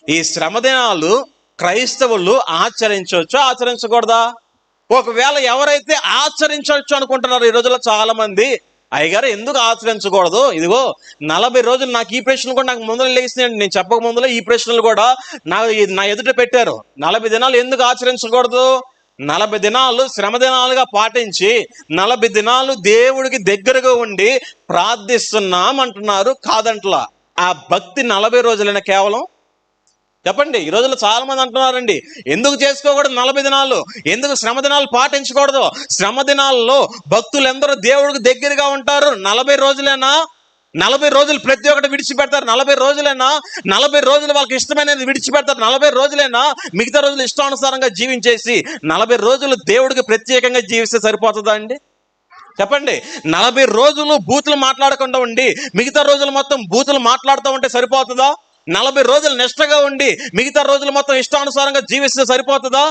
ఈ శ్రమ దినాలు క్రైస్తవులు ఆచరించవచ్చు, ఆచరించకూడదా? ఒకవేళ ఎవరైతే ఆచరించవచ్చు అనుకుంటున్నారు ఈ రోజుల్లో చాలా మంది, అయ్యగారు ఎందుకు ఆచరించకూడదు, ఇదిగో 40 రోజులు, నాకు ఈ ప్రశ్నలు కూడా నాకు ముందర లేచినాయండి, నేను చెప్పక ముందులో ఈ ప్రశ్నలు కూడా నా ఎదుట పెట్టారు. 40 దినాలు ఎందుకు ఆచరించకూడదు? 40 దినాలు శ్రమ దినాలుగా పాటించి 40 దినాలు దేవుడికి దగ్గరగా ఉండి ప్రార్థిస్తున్నాం అంటున్నారు, కాదంట్లా. ఆ భక్తి 40 రోజులైనా కేవలం? చెప్పండి. ఈ రోజుల్లో చాలా మంది అంటున్నారండి, ఎందుకు చేసుకోకూడదు 40 దినాలు, ఎందుకు శ్రమ దినాలు పాటించకూడదు? శ్రమ దినాల్లో భక్తులు ఎందరో దేవుడికి దగ్గరగా ఉంటారు. 40 రోజులేనా? 40 రోజులు ప్రతి ఒక్కటి విడిచిపెడతారు. 40 రోజులేనా? 40 రోజులు వాళ్ళకి ఇష్టమైనది విడిచిపెడతారు. 40 రోజులేనా? మిగతా రోజులు ఇష్టానుసారంగా జీవించేసి 40 రోజులు దేవుడికి ప్రత్యేకంగా జీవిస్తే సరిపోతుందా అండి? చెప్పండి. 40 రోజులు బూతులు మాట్లాడకుండా ఉండి మిగతా రోజులు మొత్తం బూతులు మాట్లాడుతూ ఉంటే సరిపోతుందా? 40 రోజులు నిష్టగా ఉండి మిగతా రోజులు మొత్తం ఇష్టానుసారంగా జీవిస్తే సరిపోతుందా?